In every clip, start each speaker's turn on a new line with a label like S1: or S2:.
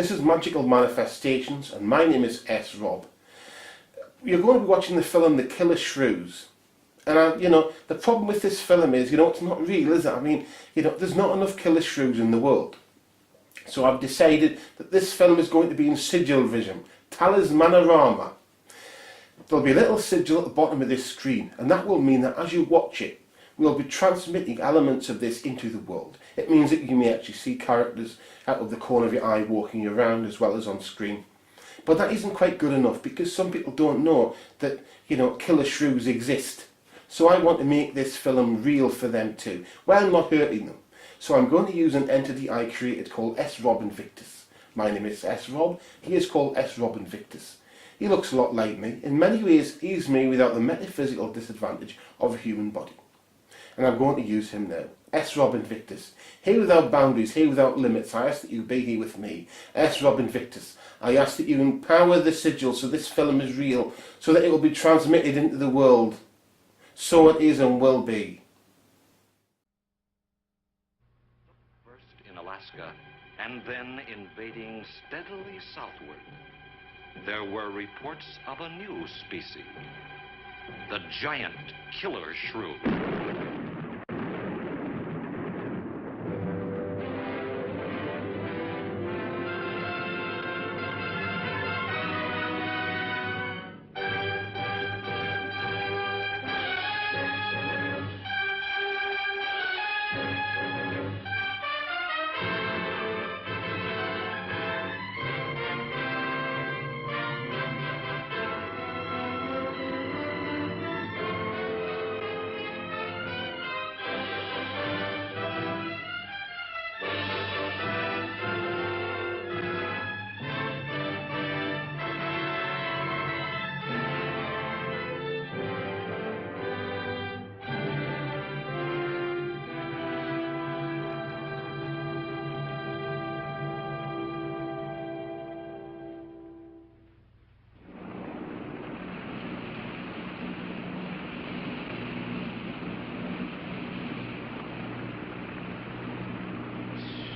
S1: This is Magical Manifestations, and my name is S. Rob. You're going to be watching the film The Killer Shrews. And, the problem with this film is, it's not real, is it? I mean, there's not enough Killer Shrews in the world. So I've decided that this film is going to be in sigilvision, talismanorama. There'll be a little sigil at the bottom of this screen, and that will mean that as you watch it, we'll be transmitting elements of this into the world. It means that you may actually see characters out of the corner of your eye walking around as well as on screen. But that isn't quite good enough, because some people don't know that, Killer Shrews exist. So I want to make this film real for them too, while not hurting them. So I'm going to use an entity I created called S. Rob Invictus. My name is S. Rob. He is called S. Rob Invictus. He looks a lot like me. In many ways, he's me without the metaphysical disadvantage of a human body. And I'm going to use him now. S. Rob Invictus. Here without boundaries, here without limits. I ask that you be here with me. S. Rob Invictus. I ask that you empower the sigil so this film is real, so that it will be transmitted into the world. So it is and will be.
S2: First in Alaska, and then invading steadily southward, there were reports of a new species, the giant killer shrew.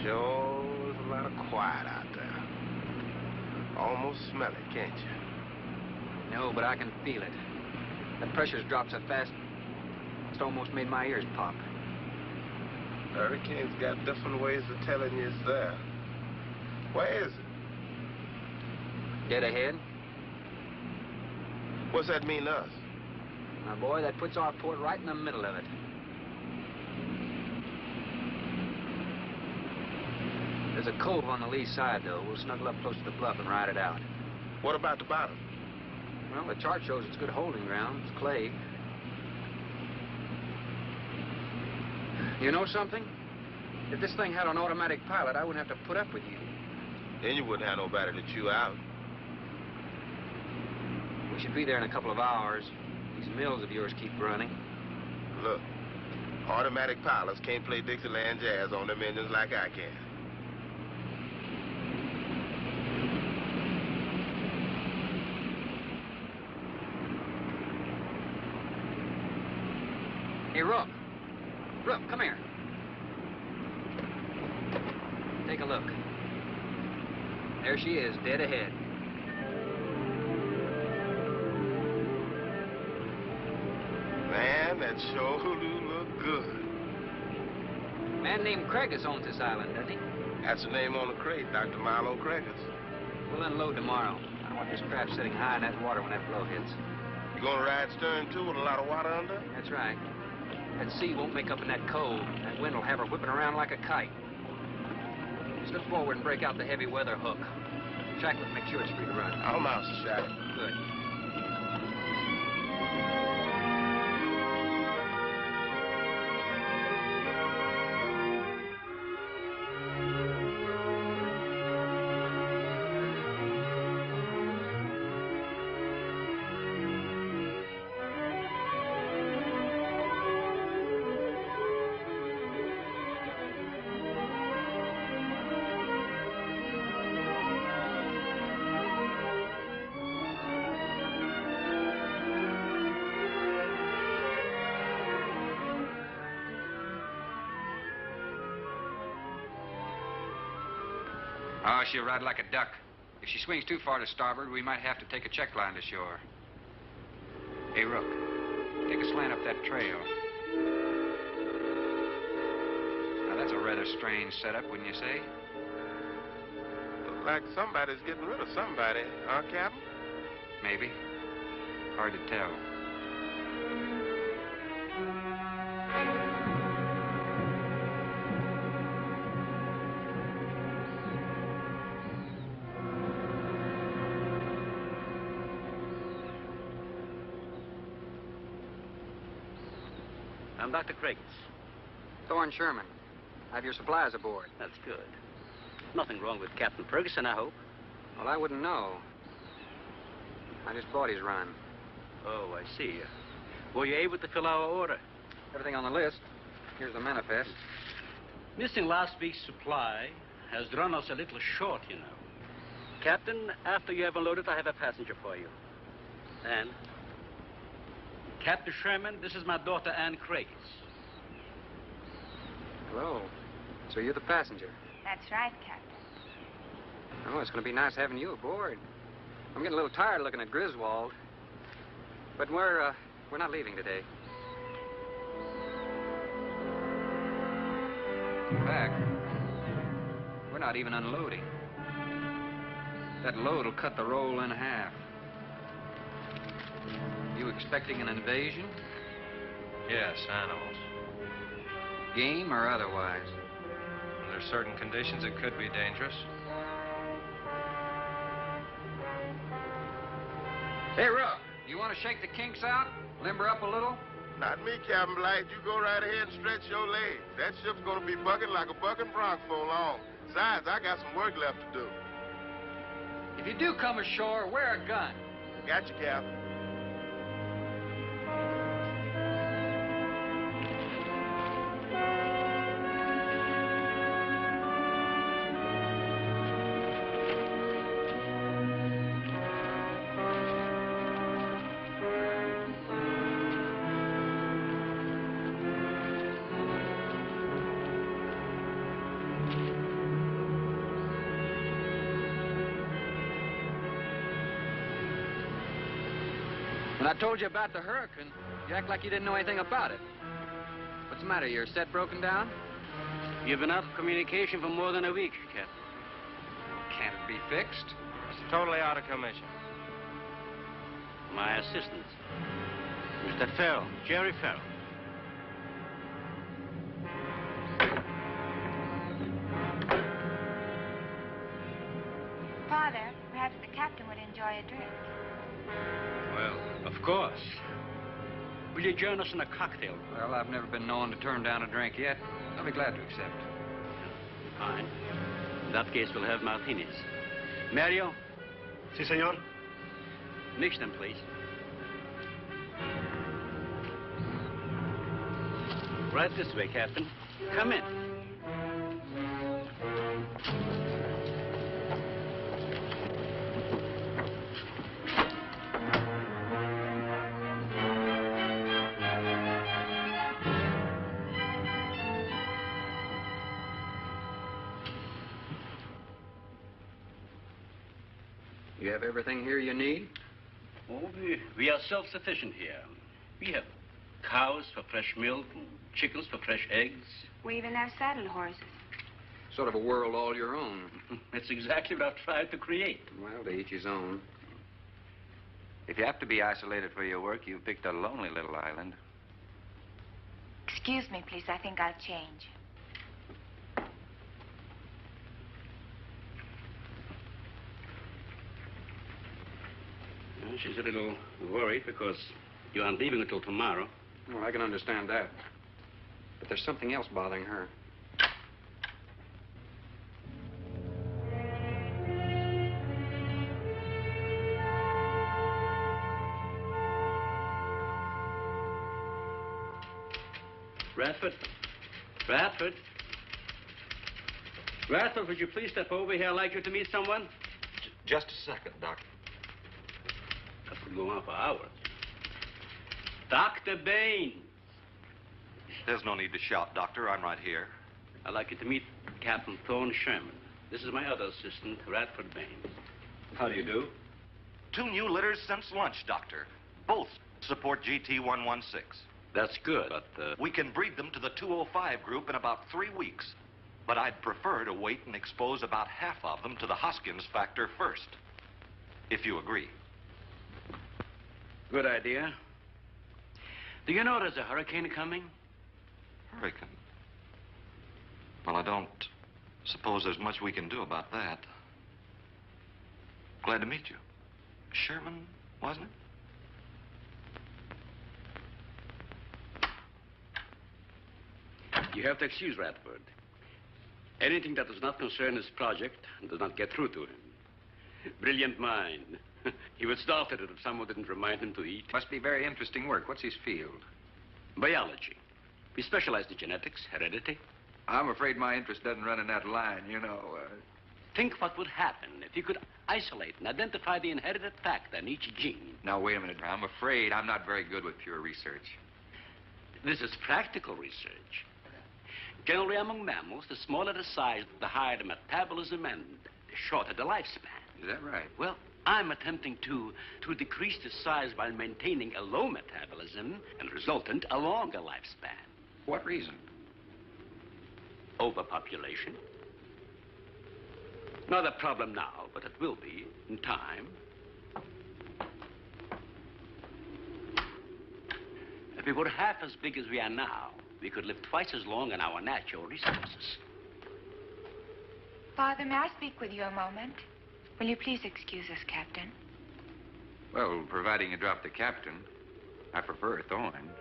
S3: Sure is a lot of quiet out there. Almost smell it, can't you?
S4: No, but I can feel it. The pressure's dropped so fast, it's almost made my ears pop.
S3: The hurricane's got different ways of telling you it's there. Where is it?
S4: Dead ahead.
S3: What's that mean to us?
S4: My boy, that puts our port right in the middle of it. There's a cove on the lee side, though. We'll snuggle up close to the bluff and ride it out.
S3: What about the bottom?
S4: Well, the chart shows it's good holding ground. It's clay. You know something? If this thing had an automatic pilot, I wouldn't have to put up with you.
S3: Then you wouldn't have nobody to chew out.
S4: We should be there in a couple of hours. These mills of yours keep running.
S3: Look, automatic pilots can't play Dixieland jazz on them engines like I can.
S4: Hey, Rook. Rook, come here. Take a look. There she is, dead ahead.
S3: Man, that sure do look good.
S4: A man named Craigus owns this island, doesn't he?
S3: That's the name on the crate, Dr. Milo Craigus.
S4: We'll unload tomorrow. I don't want this craft sitting high in that water when that blow hits.
S3: You gonna ride stern, too, with a lot of water under?
S4: That's right. That sea won't make up in that cove. That wind will have her whipping around like a kite. Slip forward and break out the heavy weather hook. Shacklet, make sure it's free to run.
S3: I'll mount the shackle.
S4: Good. Oh, she'll ride like a duck. If she swings too far to starboard, we might have to take a check line to shore. Hey, Rook, take a slant up that trail. Now, that's a rather strange setup, wouldn't you say?
S3: Looks like somebody's getting rid of somebody, huh, Captain?
S4: Maybe. Hard to tell.
S5: I'm Dr. Craigs.
S4: Thorne Sherman. Have your supplies aboard.
S5: That's good. Nothing wrong with Captain Ferguson, I hope.
S4: Well, I wouldn't know. I just bought his run.
S5: Oh, I see. Were you able to fill our order?
S4: Everything on the list. Here's the manifest.
S5: Missing last week's supply has run us a little short, you know. Captain, after you have unloaded, I have a passenger for you. Anne? Captain Sherman, this is my daughter, Anne Craigs.
S4: Hello. So you're the passenger?
S6: That's right, Captain.
S4: Oh, it's going to be nice having you aboard. I'm getting a little tired looking at Griswold. But we're not leaving today. In fact, we're not even unloading. That load will cut the roll in half. You expecting an invasion?
S7: Yes, animals.
S4: Game or otherwise?
S7: Under certain conditions, it could be dangerous.
S4: Hey, Rook, you want to shake the kinks out? Limber up a little?
S3: Not me, Captain Blight. You go right ahead and stretch your legs. That ship's gonna be bucking like a bucking bronc for long. Besides, I got some work left to do.
S4: If you do come ashore, wear a gun.
S3: Got you, Captain.
S4: When I told you about the hurricane, you act like you didn't know anything about it. What's the matter? Your set broken down?
S5: You've been out of communication for more than a week, Captain.
S4: Can't it be fixed?
S7: It's totally out of commission.
S5: My assistant, Mr. Farrell, Jerry Farrell.
S6: Father, perhaps the captain would enjoy a drink.
S5: Well, of course. Will you join us in a cocktail?
S4: Well, I've never been known to turn down a drink yet. I'll be glad to accept.
S5: Fine. In that case, we'll have martinis. Mario,
S8: Si, senor.
S5: mix them, please. Right this way, Captain. Come in.
S4: You have everything here you need?
S5: Oh, we are self-sufficient here. We have cows for fresh milk and chickens for fresh eggs.
S6: We even have saddle horses.
S4: Sort of a world all your own.
S5: That's exactly what I've tried to create.
S4: Well, to each his own. If you have to be isolated for your work, you've picked a lonely little island.
S6: Excuse me, please. I think I'll change.
S5: Well, she's a little worried because you aren't leaving until tomorrow.
S4: Well, I can understand that. But there's something else bothering her.
S5: Radford? Radford? Radford, would you please step over here? I'd like you to meet someone.
S9: Just a second, Doctor.
S5: That could go on for hours. Dr. Baines.
S9: There's no need to shout, Doctor. I'm right here.
S5: I'd like you to meet Captain Thorne Sherman. This is my other assistant, Radford Baines. How do you do?
S2: 2 new litters since lunch, Doctor. Both support GT116.
S5: That's good, but,
S2: We can breed them to the 205 group in about 3 weeks. But I'd prefer to wait and expose about half of them to the Hoskins factor first. If you agree.
S5: Good idea. Do you know there's a hurricane coming?
S2: Hurricane? Well, I don't suppose there's much we can do about that. Glad to meet you. Sherman, wasn't it?
S5: You have to excuse Radford. Anything that does not concern his project does not get through to him. Brilliant mind. He would starve at it if someone didn't remind him to eat.
S8: Must be very interesting work. What's his field?
S5: Biology. We specialize in genetics, heredity.
S8: I'm afraid my interest doesn't run in that line, you know.
S5: Think what would happen if you could isolate and identify the inherited factor in each gene.
S8: Now, wait a minute. I'm afraid I'm not very good with pure research.
S5: This is practical research. Generally, among mammals, the smaller the size, the higher the metabolism and the shorter the lifespan.
S8: Is that right?
S5: Well, I'm attempting to decrease the size while maintaining a low metabolism and resultant a longer lifespan.
S8: What reason?
S5: Overpopulation. Not a problem now, but it will be in time. If we were half as big as we are now, we could live twice as long on our natural resources.
S6: Father, may I speak with you a moment? Will you please excuse us, Captain?
S8: Well, providing you drop the captain, I prefer Thorne.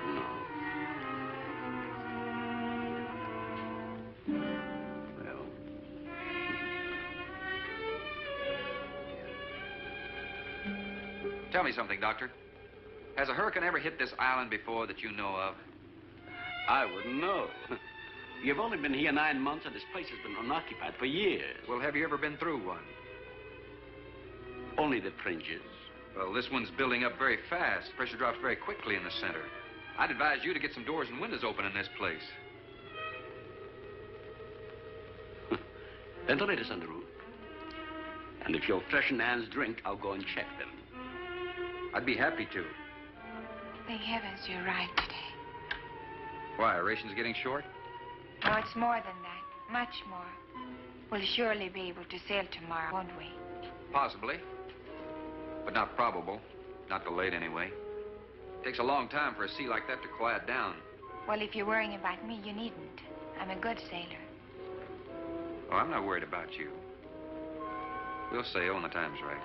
S5: No. Well.
S8: Tell me something, Doctor. Has a hurricane ever hit this island before that you know of?
S5: I wouldn't know. You've only been here 9 months, and this place has been unoccupied for years.
S8: Well, have you ever been through one?
S5: Only the fringes.
S8: Well, this one's building up very fast. Pressure drops very quickly in the center. I'd advise you to get some doors and windows open in this place.
S5: Ventilators on the roof. And if you'll freshen Anne's drink, I'll go and check them.
S8: I'd be happy to.
S6: Thank heavens you're right today.
S8: Why, are rations getting short?
S6: No, it's more than that. Much more. We'll surely be able to sail tomorrow, won't we?
S8: Possibly. But not probable. Not till late, anyway. It takes a long time for a sea like that to quiet down.
S6: Well, if you're worrying about me, you needn't. I'm a good sailor.
S8: Oh, I'm not worried about you. We'll sail when the time's right.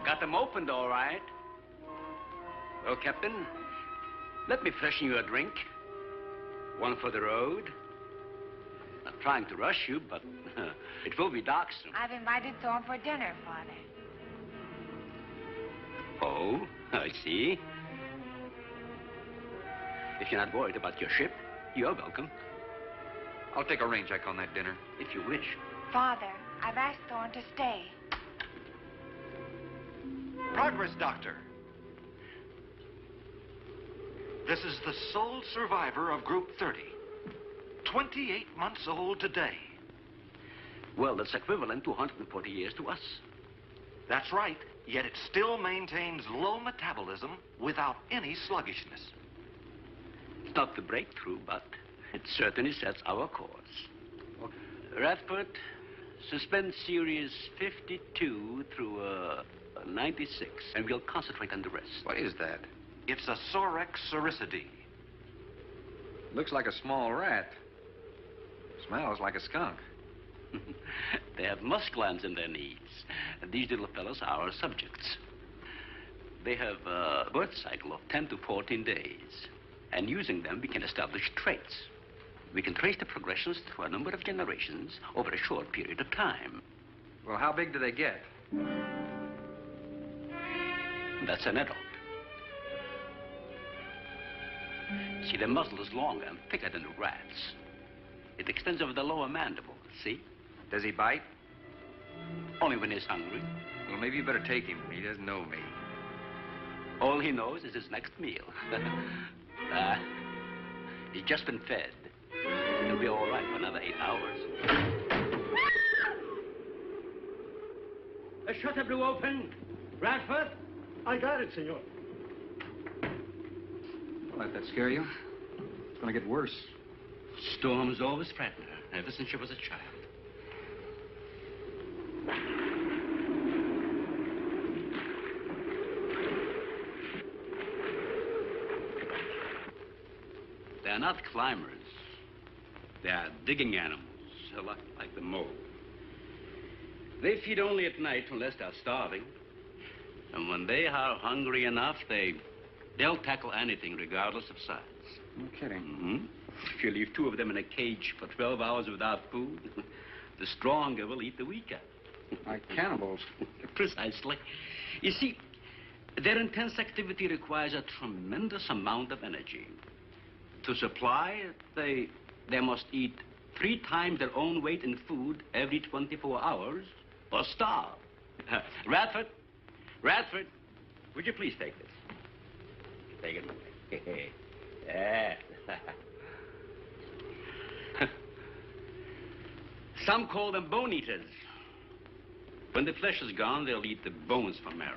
S5: Got them opened, all right. Well, Captain, let me freshen you a drink. One for the road. Not trying to rush you, but it will be dark soon.
S6: I've invited Thorne for dinner, Father.
S5: Oh, I see. If you're not worried about your ship, you're welcome.
S8: I'll take a rain check on that dinner.
S5: If you wish.
S6: Father, I've asked Thorne to stay.
S2: Progress, Doctor. This is the sole survivor of Group 30. 28 months old today.
S5: Well, that's equivalent to 140 years to us.
S2: That's right, yet it still maintains low metabolism without any sluggishness.
S5: It's not the breakthrough, but it certainly sets our course. Radford, suspend series 52 through 96, and we'll concentrate on the rest.
S8: What is that?
S2: It's a Sorex cericidae.
S8: Looks like a small rat. Smells like a skunk.
S5: They have musk glands in their knees. And these little fellows are our subjects. They have a birth cycle of 10 to 14 days. And using them, we can establish traits. We can trace the progressions through a number of generations over a short period of time.
S8: Well, how big do they get?
S5: That's an adult. See, their muzzle is longer and thicker than the rat's. It extends over the lower mandible, see?
S8: Does he bite?
S5: Only when he's hungry.
S8: Well, maybe you better take him. He doesn't know me.
S5: All he knows is his next meal. He's just been fed. He'll be all right for another 8 hours. The shutter blew open. Radford?
S10: I got it, senor.
S8: Don't let that scare you. It's going to get worse.
S5: Storms always frighten her, ever since she was a child. They're not climbers. They are digging animals, a lot like the mole. They feed only at night unless they're starving. And when they are hungry enough, they'll tackle anything regardless of size.
S8: No kidding.
S5: Mm-hmm. If you leave 2 of them in a cage for 12 hours without food, the stronger will eat the weaker.
S8: Like cannibals.
S5: Precisely. You see, their intense activity requires a tremendous amount of energy. To supply it, they must eat 3 times their own weight in food every 24 hours or starve. Radford, would you please take this? Take it. Yeah. Some call them bone eaters. When the flesh is gone, they'll eat the bones for marrow.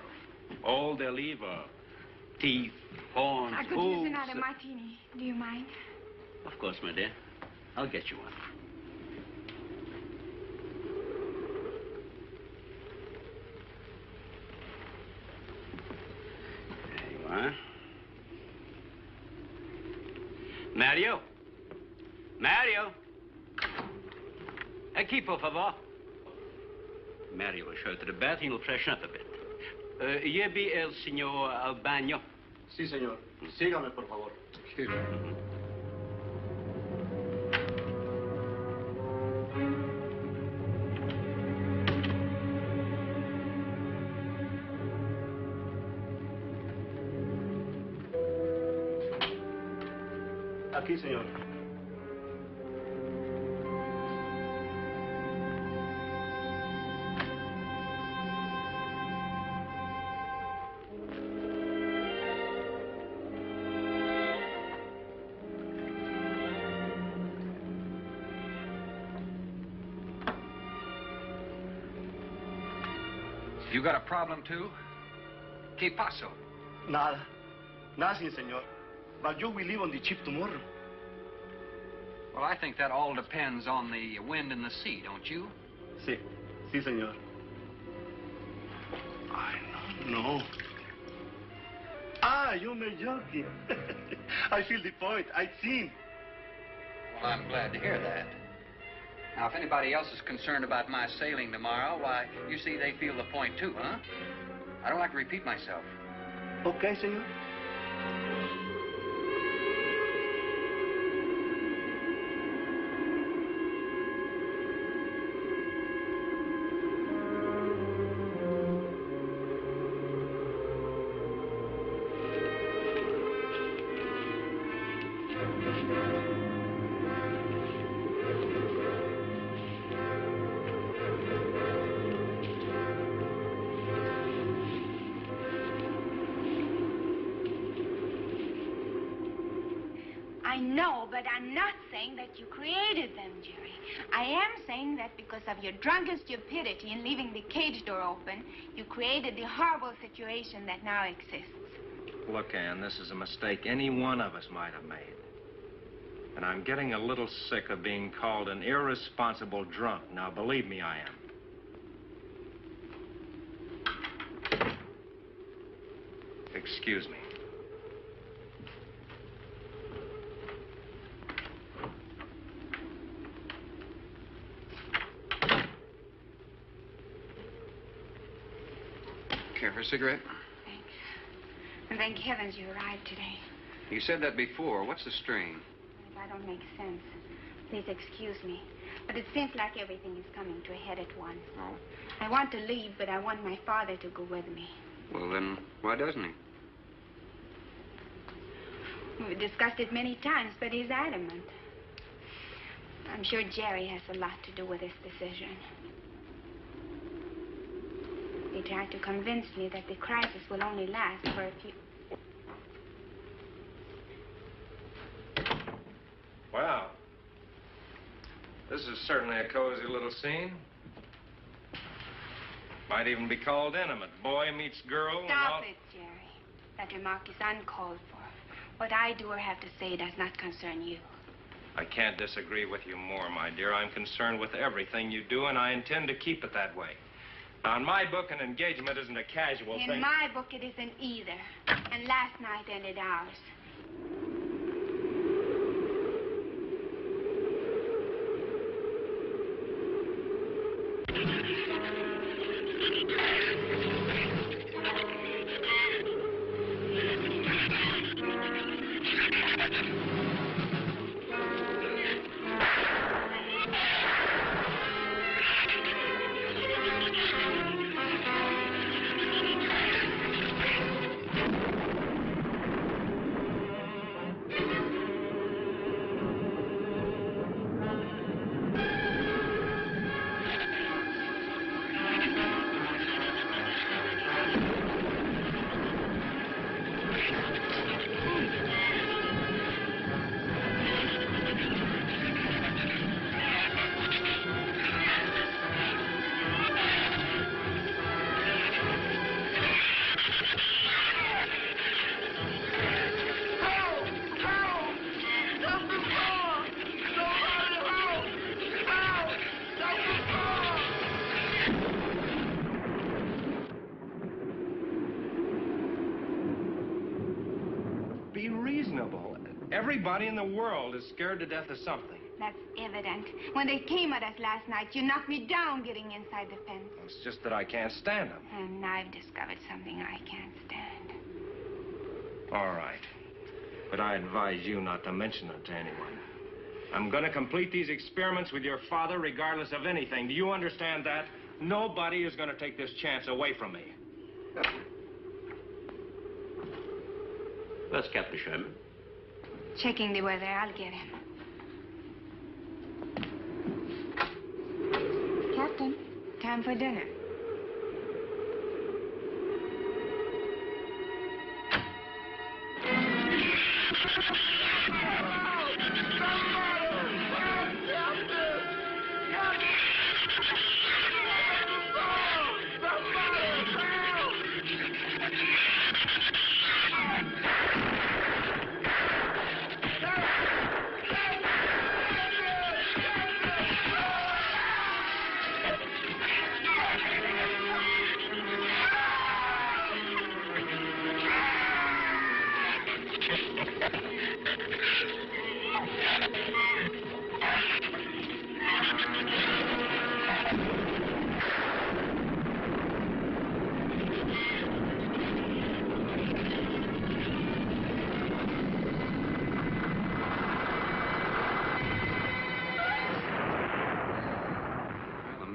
S5: All they'll leave are teeth, horns,
S6: I could use another martini. Do you mind?
S5: Of course, my dear. I'll get you one. There you are. Mario! Aquí, por favor. Mario will show you to the bath and he'll freshen up a bit. Here be el señor al baño.
S10: Sí, señor. Sígame, por favor.
S8: Excuse me.
S10: Aquí, señor.
S8: You got a problem, too? ¿Qué pasó?
S10: Nada. Nothing, señor. But you will leave on the ship tomorrow.
S8: Well, I think that all depends on the wind and the sea, don't you?
S10: Sí. Sí, señor. I don't know. Ah, you're joking. I feel the point. I've seen.
S8: Well, I'm glad to hear that. Now, if anybody else is concerned about my sailing tomorrow, why, you see, they feel the point, too, huh? I don't like to repeat myself.
S10: Okay, senor.
S6: I know, but I'm not saying that you created them, Jerry. I am saying that because of your drunken stupidity in leaving the cage door open, you created the horrible situation that now exists.
S7: Look, Ann, this is a mistake any one of us might have made. And I'm getting a little sick of being called an irresponsible drunk. Now, believe me, I am. Excuse me.
S8: Care for a cigarette?
S6: Thanks. And thank heavens you arrived today.
S8: You said that before. What's the strain?
S6: If I don't make sense, please excuse me. But it seems like everything is coming to a head at once.
S8: Oh?
S6: I want to leave, but I want my father to go with me.
S8: Well, then, why doesn't he?
S6: We've discussed it many times, but he's adamant. I'm sure Jerry has a lot to do with this decision. He tried to convince me that the crisis will only last for a few...
S7: Well, is certainly a cozy little scene. Might even be called intimate. Boy meets girl and all.
S6: Stop it, Jerry. That remark is uncalled for. What I do or have to say does not concern you.
S7: I can't disagree with you more, my dear. I'm concerned with everything you do, and I intend to keep it that way. Now, in my book, an engagement isn't a casual thing.
S6: In my book, it isn't either. And last night ended ours.
S7: Be reasonable. Everybody in the world is scared to death of something.
S6: That's evident. When they came at us last night, you knocked me down getting inside the fence.
S7: It's just that I can't stand them.
S6: And I've discovered something I can't stand.
S7: All right. But I advise you not to mention it to anyone. I'm going to complete these experiments with your father regardless of anything. Do you understand that? Nobody is going to take this chance away from me.
S5: Where's Captain Sherman?
S6: Checking the weather. I'll get him. Captain, time for dinner.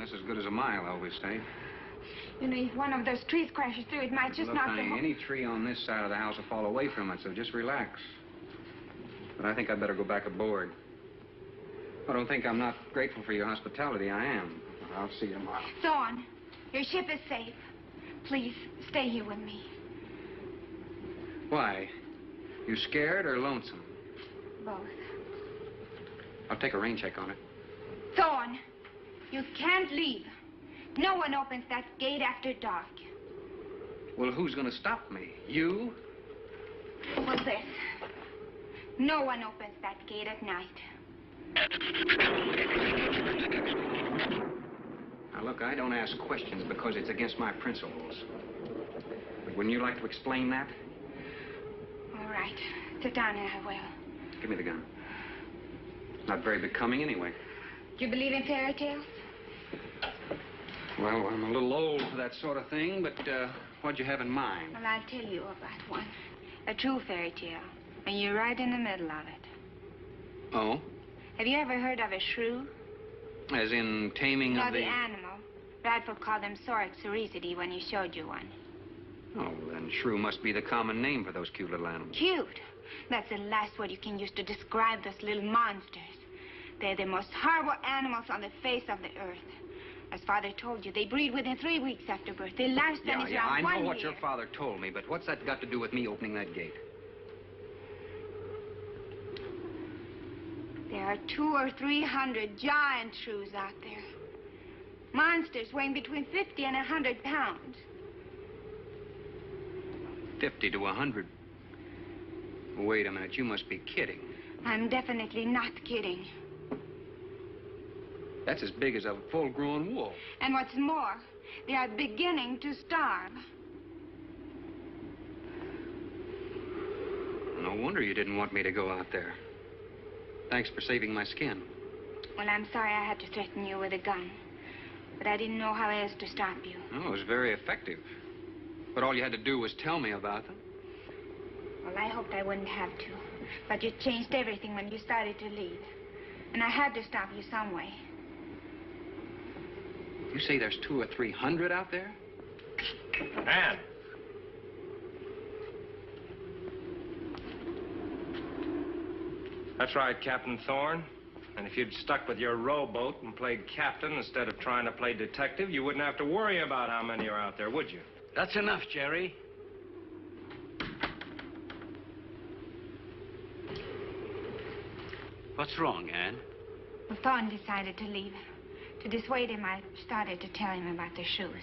S8: As good as a mile, I always say.
S6: You know, if one of those trees crashes through, it might just
S8: Look,
S6: knock the
S8: honey,
S6: whole...
S8: any tree on this side of the house will fall away from it, so just relax. But I think I'd better go back aboard. I don't think I'm not grateful for your hospitality. I am. I'll see you tomorrow.
S6: Thorne, your ship is safe. Please, stay here with me.
S8: Why? You scared or lonesome?
S6: Both.
S8: I'll take a rain check on it.
S6: Thorne, you can't leave. No one opens that gate after dark.
S8: Well, who's going to stop me? You?
S6: Well, this. No one opens that gate at night.
S8: Now, look, I don't ask questions because it's against my principles. But wouldn't you like to explain that?
S6: All right. Sit down and I will.
S8: Give me the gun. Not very becoming anyway.
S6: Do you believe in fairy tales?
S8: Well, I'm a little old for that sort of thing, but what'd you have in mind?
S6: Well, I'll tell you about one. A true fairy tale. And you're right in the middle of it.
S8: Oh?
S6: Have you ever heard of a shrew?
S8: As in taming
S6: No,
S8: of
S6: the animal. Radford called them Sorixoricity when he showed you one.
S8: Oh, then shrew must be the common name for those cute little animals.
S6: Cute. That's the last word you can use to describe those little monsters. They're the most horrible animals on the face of the earth. As Father told you, they breed within 3 weeks after birth. Their lifespan is around 1 year.
S8: I know what your father told me, but what's that got to do with me opening that gate?
S6: The There are 200 or 300 giant shrews out there. Monsters weighing between 50 and 100 pounds.
S8: 50 to 100. Wait a minute, you must be kidding.
S6: I'm definitely not kidding.
S8: That's as big as a full-grown wolf.
S6: And what's more, they are beginning to starve.
S8: No wonder you didn't want me to go out there. Thanks for saving my skin.
S6: Well, I'm sorry I had to threaten you with a gun. But I didn't know how else to stop you.
S8: No, it was very effective. But all you had to do was tell me about them.
S6: Well, I hoped I wouldn't have to. But you changed everything when you started to leave. And I had to stop you some way.
S8: You say there's 200 or 300 out there?
S7: Ann! That's right, Captain Thorne. And if you'd stuck with your rowboat and played captain instead of trying to play detective, you wouldn't have to worry about how many are out there, would you?
S5: That's enough, Jerry. What's wrong, Anne?
S6: Well, Thorne decided to leave. To dissuade him, I started to tell him about the shoes.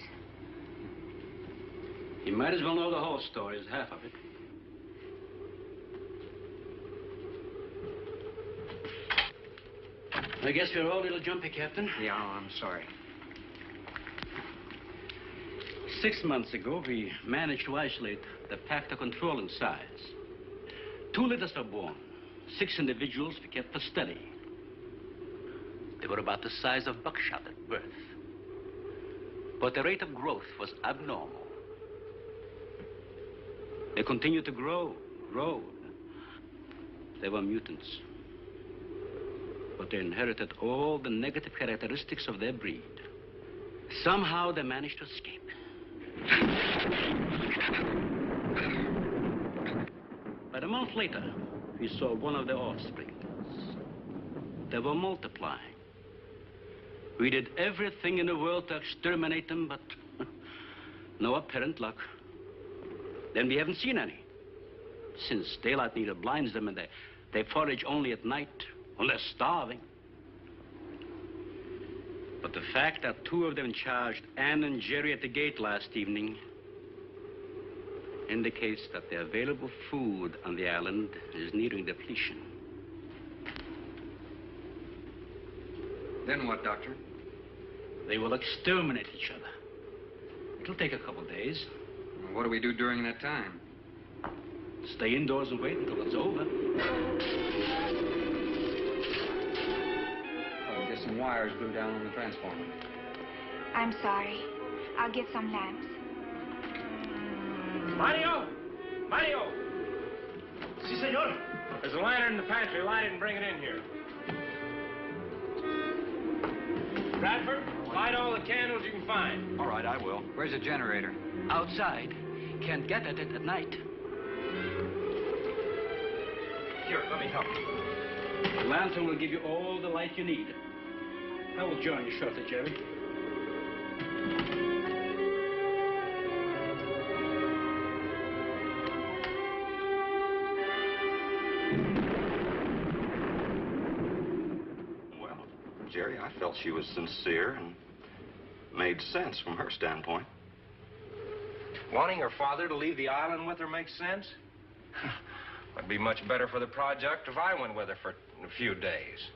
S5: You might as well know the whole story as half of it. I guess you're all a little jumpy, Captain.
S8: Yeah, I'm sorry.
S5: 6 months ago, we managed to isolate the pack to control in size. 2 litters were born. 6 individuals we kept for study. They were about the size of buckshot at birth. But the rate of growth was abnormal. They continued to grow. They were mutants. But they inherited all the negative characteristics of their breed. Somehow they managed to escape. But a month later, we saw one of their offspring. They were multiplying. We did everything in the world to exterminate them, but no apparent luck. Then we haven't seen any. Since daylight neither blinds them and they forage only at night, when they're starving. But the fact that 2 of them charged Anne and Jerry at the gate last evening indicates that the available food on the island is nearing depletion.
S8: Then what, Doctor?
S5: They will exterminate each other. It'll take a couple days.
S8: What do we do during that time?
S5: Stay indoors and wait until it's over.
S8: Oh, get some wires glued down on the transformer.
S6: I'm sorry. I'll get some lamps.
S7: Mario! Mario!
S10: Si, senor.
S7: There's a lantern in the pantry. Light it and bring it in here. Bradford, light all the candles you can find.
S9: All right, I will.
S8: Where's the generator?
S5: Outside. Can't get at it at night.
S7: Here, let me help.
S5: The lantern will give you all the light you need. I will join you shortly, Jerry.
S9: Well, Jerry, I felt she was sincere and made sense from her standpoint.
S7: Wanting her father to leave the island with her makes sense? It'd be much better for the project if I went with her for a few days.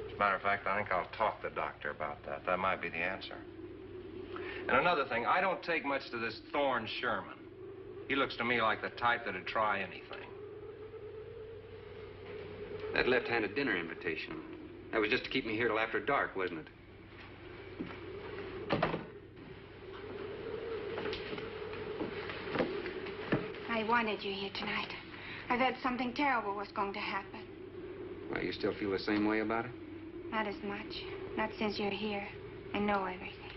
S7: As a matter of fact, I think I'll talk to the doctor about that. That might be the answer. And another thing, I don't take much to this Thorne Sherman. He looks to me like the type that'd try anything.
S8: That left-handed dinner invitation. That was just to keep me here till after dark, wasn't it?
S6: I wanted you here tonight. I thought something terrible was going to happen.
S8: Well, you still feel the same way about it?
S6: Not as much. Not since you're here. I know everything.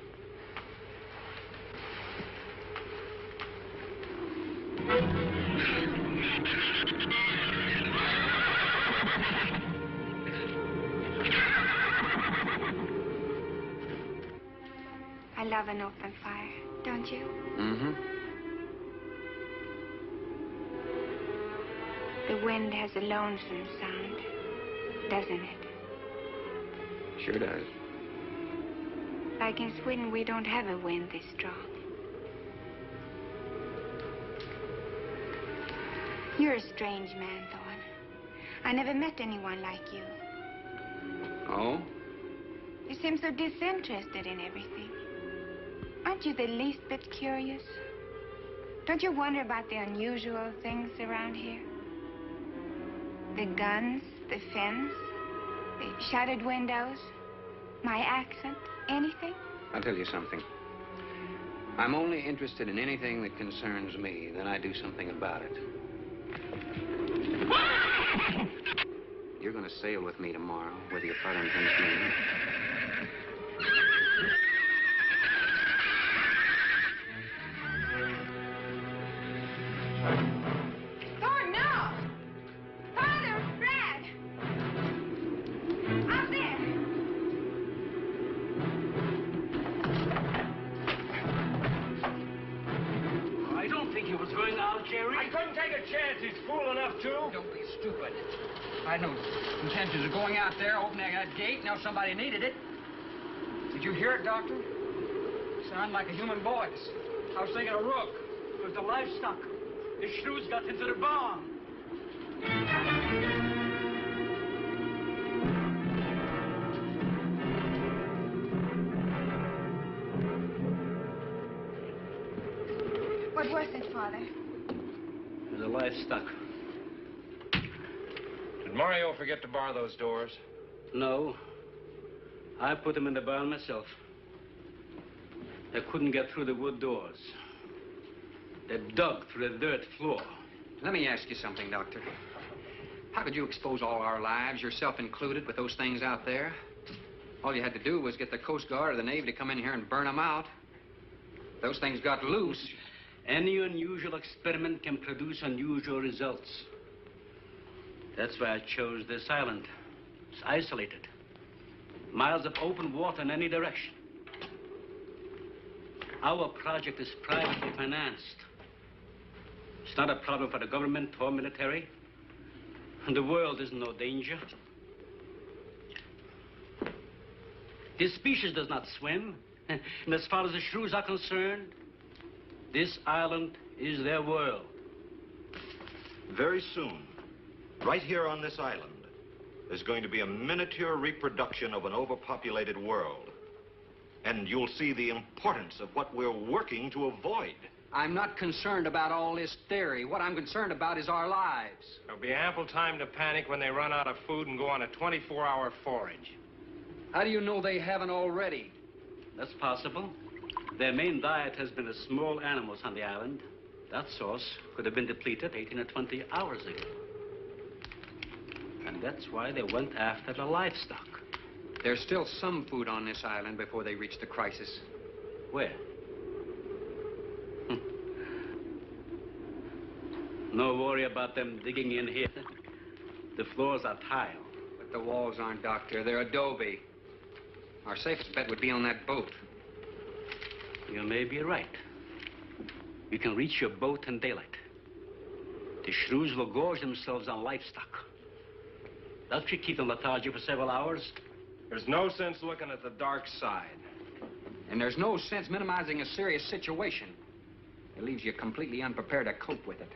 S6: I love an open fire, don't you?
S8: Mm-hmm.
S6: The The wind has a lonesome sound, doesn't it?
S8: Sure does.
S6: Like in Sweden, we don't have a wind this strong. You're a strange man, Thorne. I never met anyone like you.
S8: Oh?
S6: You seem so disinterested in everything. Aren't you the least bit curious? Don't you wonder about the unusual things around here? The guns, the fence, the shuttered windows, my accent, anything?
S8: I'll tell you something. I'm only interested in anything that concerns me. Then I do something about it. You're going to sail with me tomorrow, whether your father intends to or not.
S6: Thorne, no! Father, Brad! Out there!
S5: I don't think he was going out, Jerry.
S7: I couldn't take a chance. He's fool enough to.
S8: Don't be stupid. I had no intentions of going out there, opening that gate. Now somebody needed it. Did you hear it, Doctor? Sounded like a human voice. I was thinking a rook.
S5: It was the livestock. The shrews got into the barn.
S6: What was it, Father?
S5: It was the livestock.
S7: Did Mario forget to bar those doors?
S5: No. I put them in the barn myself. They couldn't get through the wood doors. They dug through the dirt floor.
S8: Let me ask you something, Doctor. How could you expose all our lives, yourself included, with those things out there? All you had to do was get the Coast Guard or the Navy to come in here and burn them out. Those things got loose.
S5: Any unusual experiment can produce unusual results. That's why I chose this island. It's isolated. Miles of open water in any direction. Our project is privately financed. It's not a problem for the government or military. And the world is in no danger. This species does not swim. And as far as the shrews are concerned, this island is their world.
S9: Very soon, right here on this island, there's going to be a miniature reproduction of an overpopulated world. And you'll see the importance of what we're working to avoid.
S8: I'm not concerned about all this theory. What I'm concerned about is our lives.
S7: There'll be ample time to panic when they run out of food and go on a 24-hour forage.
S8: How do you know they haven't already?
S5: That's possible. Their main diet has been the small animals on the island. That source could have been depleted 18 or 20 hours ago. And that's why they went after the livestock.
S8: There's still some food on this island before they reach the crisis.
S5: Where? No worry about them digging in here. The floors are tile.
S8: But the walls aren't, Doctor. They're adobe. Our safest bet would be on that boat.
S5: You may be right. You can reach your boat in daylight. The shrews will gorge themselves on livestock. That should keep them lethargic for several hours.
S7: There's no sense looking at the dark side.
S8: And there's no sense minimizing a serious situation. It leaves you completely unprepared to cope with it.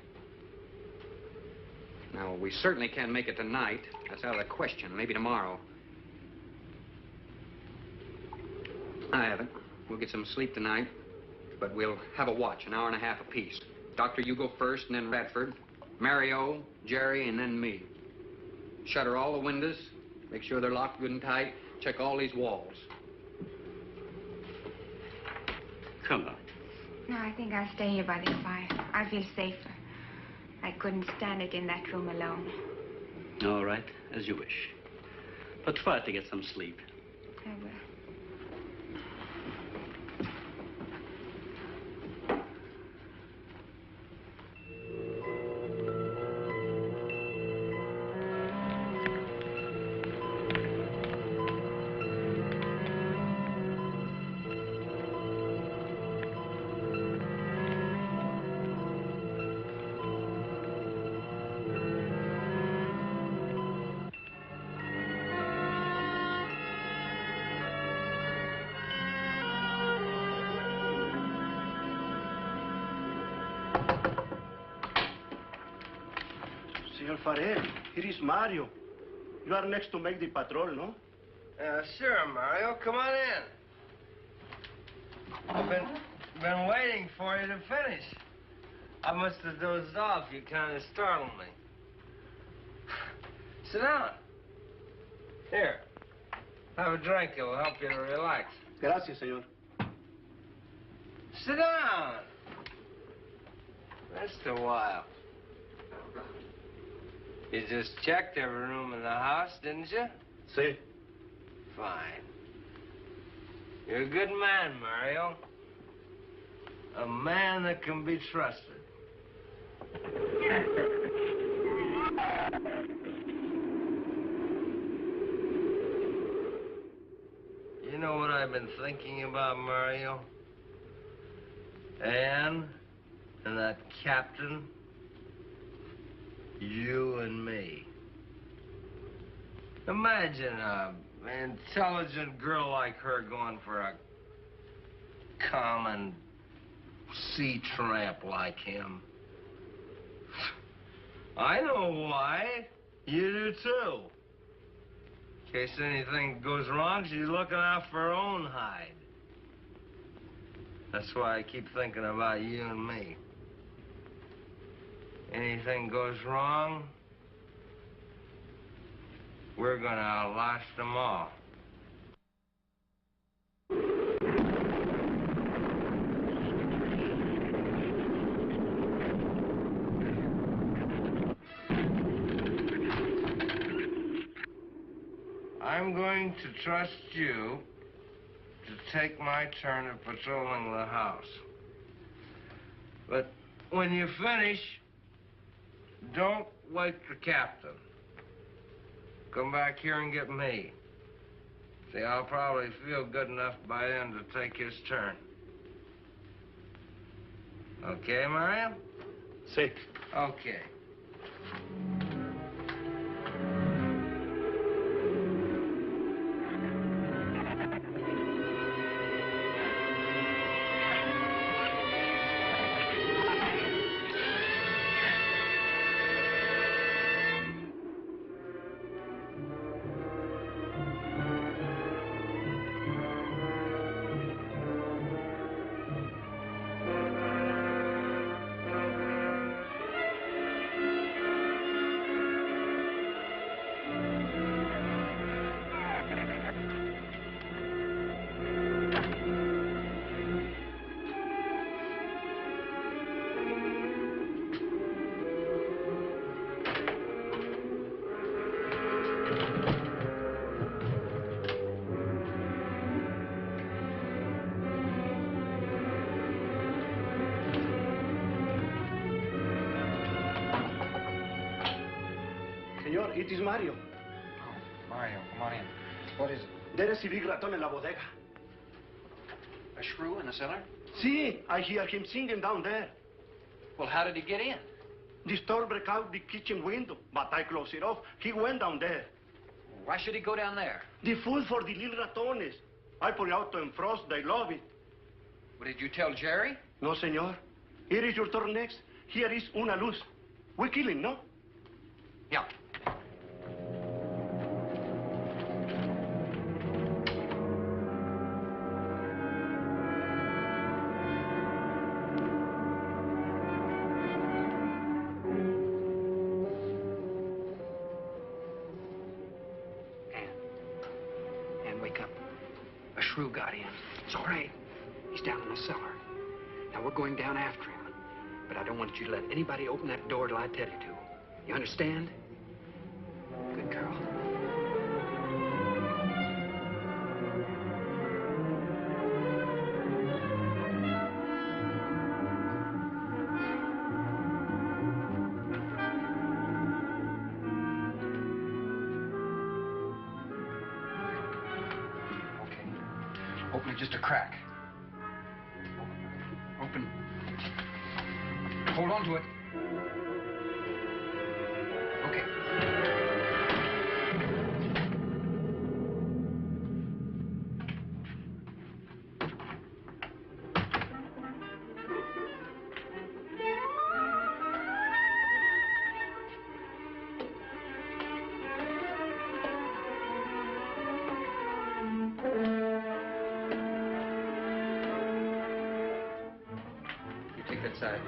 S8: Now, we certainly can't make it tonight. That's out of the question. Maybe tomorrow. I haven't. We'll get some sleep tonight, but we'll have a watch, an hour and a half apiece. Doctor, you go first, and then Radford, Mario, Jerry, and then me. Shutter all the windows, make sure they're locked good and tight, check all these walls.
S5: Come on.
S6: No, I think I'll stay here by the fire. I feel safer. I couldn't stand it in that room alone.
S5: All right, as you wish. But try to get some sleep.
S6: I will.
S10: Senor Farel. Here is Mario. You are next to make the patrol, no?
S11: Sure, Mario. Come on in. I've been waiting for you to finish. I must have dozed off. You kind of startled me. Sit down. Here. Have a drink. It'll help you to relax.
S10: Gracias, señor.
S11: Sit down. Just a while. You just checked every room in the house, didn't you?
S10: Sí.
S11: Fine. You're a good man, Mario. A man that can be trusted. You know what I've been thinking about, Mario? Anne and that captain. You and me. Imagine an intelligent girl like her going for a common sea tramp like him. I know why. You do too. In case anything goes wrong, she's looking out for her own hide. That's why I keep thinking about you and me. Anything goes wrong, we're gonna outlast them all. I'm going to trust you to take my turn at patrolling the house. But when you finish, don't wake the captain. Come back here and get me. See, I'll probably feel good enough by then to take his turn. Okay, Mario?
S10: Sí.
S11: Okay.
S10: Señor, it is Mario.
S8: Oh, Mario, come on in. What is it?
S10: There is a big raton en la bodega.
S8: A shrew in the cellar?
S10: See, I hear him singing down there.
S8: Well, how did he get in?
S10: The store broke out the kitchen window, but I closed it off. He went down there.
S8: Why should he go down there?
S10: The food for the little ratones. I put it out to defrost. They love it.
S8: Well, did you tell Jerry?
S10: No, senor. Here is your turn next. Here is una luz. We kill him, no?
S8: Yeah. Ann, wake up. A shrew got in. It's all right. He's down in the cellar. Now, we're going down after him. But I don't want you to let anybody open that door till I tell you to. You understand? Good girl. Okay. Open it just a crack. Open. Hold on to it. Okay. side.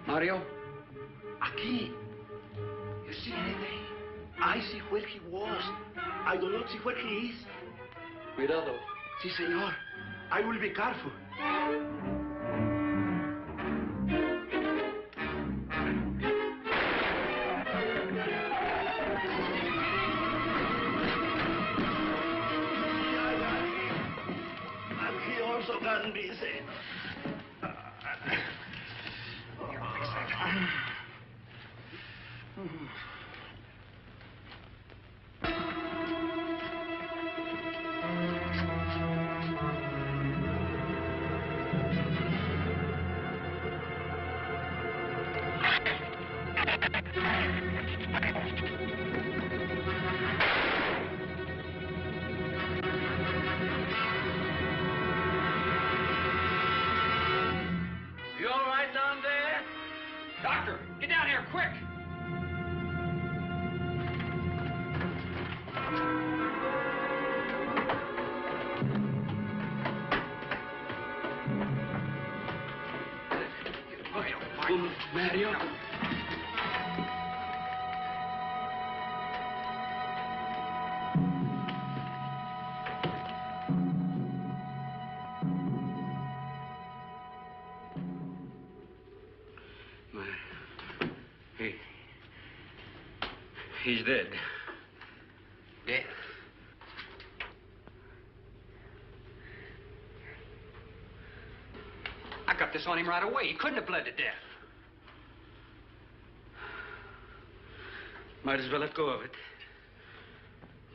S8: Mario?
S10: Aquí. You see anything? I see where he was. I do not see where he is.
S5: Cuidado.
S10: Si, senor. I will be careful. And he also can be seen.
S4: You all right down there?
S8: Doctor, get down here, quick!
S4: Mario?
S8: He's dead. Dead? I got this on him right away. He couldn't have bled to death.
S5: Might as well let go of it.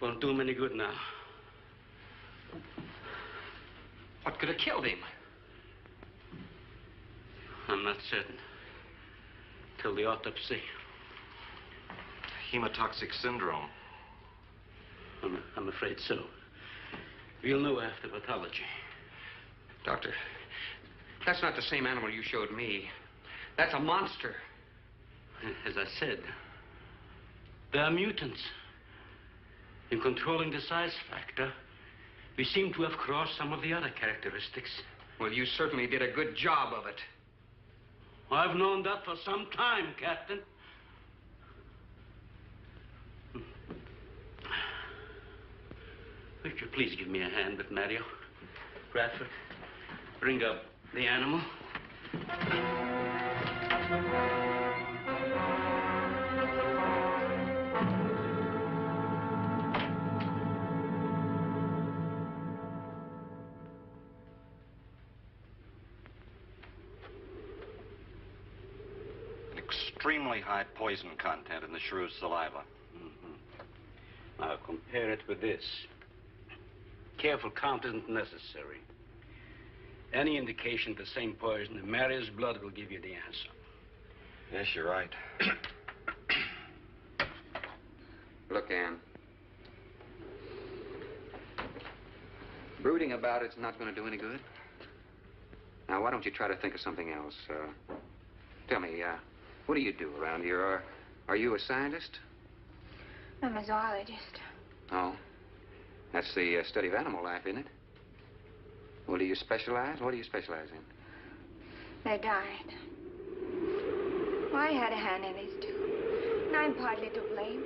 S5: Won't do him any good now.
S8: What could have killed him?
S5: I'm not certain. Till the autopsy.
S9: Hemotoxic syndrome.
S5: I'm afraid so. We'll know after pathology.
S8: Doctor, that's not the same animal you showed me. That's a monster.
S5: As I said, they are mutants. In controlling the size factor, we seem to have crossed some of the other characteristics.
S8: Well, you certainly did a good job of it.
S5: I've known that for some time, Captain. Would you please give me a hand with Mario? Bradford, bring up the animal.
S9: Extremely high poison content in the shrew's saliva.
S5: Now compare it with this. Careful count isn't necessary. Any indication of the same poison in Mario's blood will give you the answer.
S9: Yes, you're right.
S8: Look, Ann. Brooding about it's not going to do any good. Now, why don't you try to think of something else? Tell me, what do you do around here? Are you a scientist?
S6: I'm a zoologist.
S8: Oh. That's the study of animal life, isn't it? Well, do you specialize? What do you specialize in?
S6: They died. Well, I had a hand in this, too. And I'm partly to blame.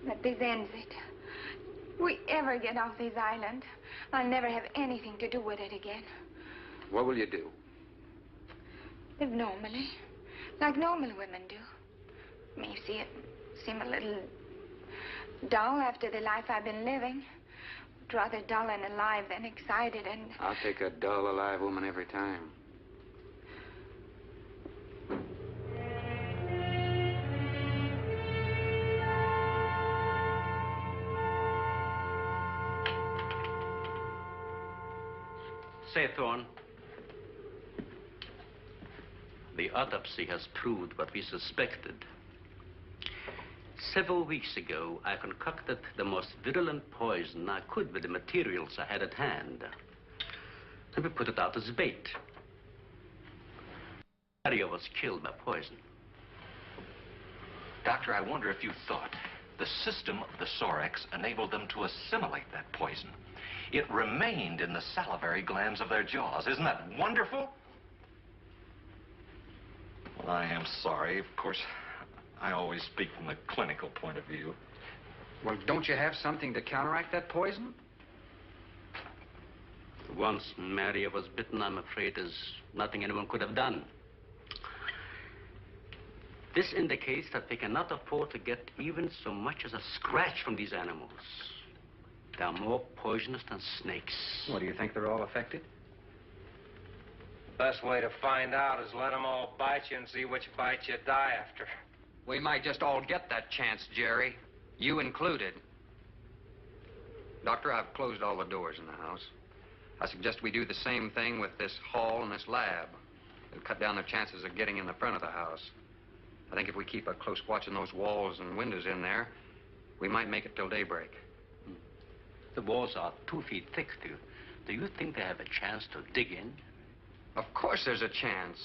S6: But this ends it. If we ever get off this island, I'll never have anything to do with it again.
S8: What will you do?
S6: Live normally, like normal women do. May seem a little dull after the life I've been living. But rather dull and alive than excited and...
S8: I'll take a dull, alive woman every time.
S5: Say, Thorne, the autopsy has proved what we suspected. Several weeks ago, I concocted the most virulent poison I could with the materials I had at hand. And we put it out as bait. Mario was killed by poison.
S2: Doctor, I wonder if you thought the system of the Sorex enabled them to assimilate that poison. It remained in the salivary glands of their jaws. Isn't that wonderful? Well, I am sorry. Of course, I always speak from the clinical point of view.
S8: Well, don't you have something to counteract that poison?
S5: Once Maria was bitten, I'm afraid there's nothing anyone could have done. This indicates that they cannot afford to get even so much as a scratch from these animals. They are more poisonous than snakes.
S8: What, do you think they're all affected?
S11: Best way to find out is let them all bite you and see which bite you die after.
S8: We might just all get that chance, Jerry. You included. Doctor, I've closed all the doors in the house. I suggest we do the same thing with this hall and this lab. It'll cut down the chances of getting in the front of the house. I think if we keep a close watch on those walls and windows in there, we might make it till daybreak.
S5: The walls are 2 feet thick. Do you think they have a chance to dig in?
S8: Of course there's a chance.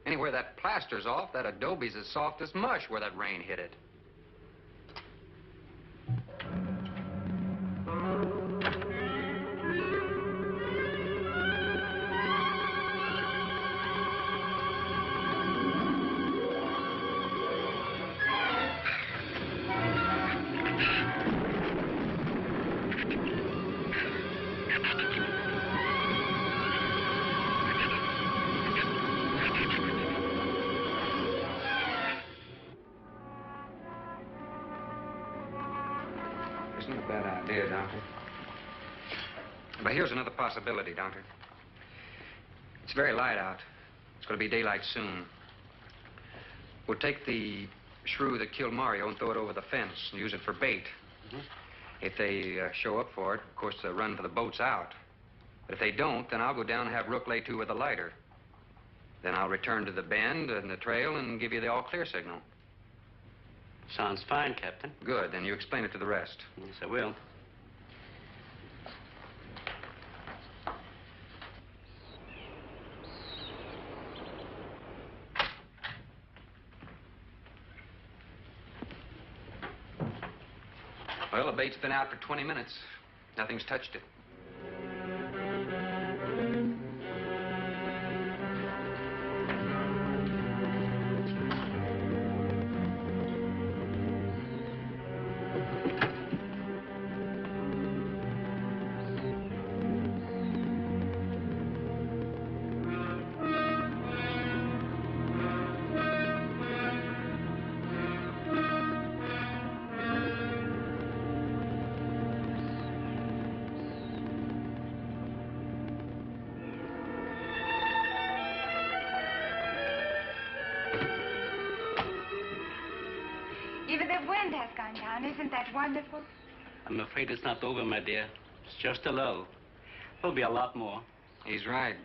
S8: Anywhere that plaster's off, that adobe's as soft as mush where that rain hit it. Isn't a bad idea, Doctor. But here's another possibility, Doctor. It's very light out. It's going to be daylight soon. We'll take the shrew that killed Mario and throw it over the fence and use it for bait. If they show up for it, of course, they'll run for the boats out. But if they don't, then I'll go down and have Rook lay to with a lighter. Then I'll return to the bend and the trail and give you the all-clear signal.
S5: Sounds fine, Captain.
S8: Good. Then you explain it to the rest.
S5: Yes, I will.
S8: Well, the bait's been out for 20 minutes. Nothing's touched it.
S6: Even the wind has gone down. Isn't that wonderful?
S5: I'm afraid it's not over, my dear. It's just a lull. There'll be a lot more.
S8: He's right.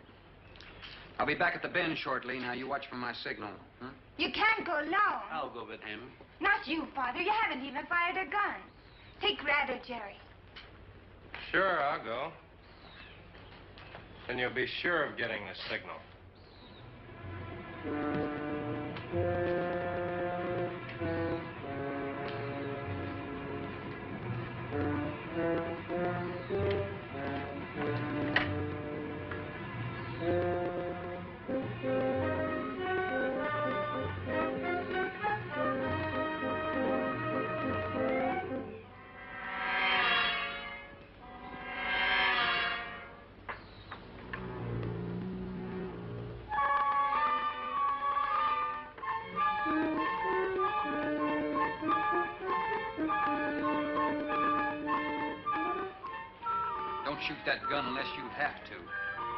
S8: I'll be back at the bend shortly. Now, you watch for my signal. Huh?
S6: You can't go alone.
S5: I'll go with him.
S6: Not you, Father. You haven't even fired a gun. Take Rad or Jerry.
S11: Sure, I'll go. Then you'll be sure of getting the signal.
S8: Don't shoot that gun unless you have to.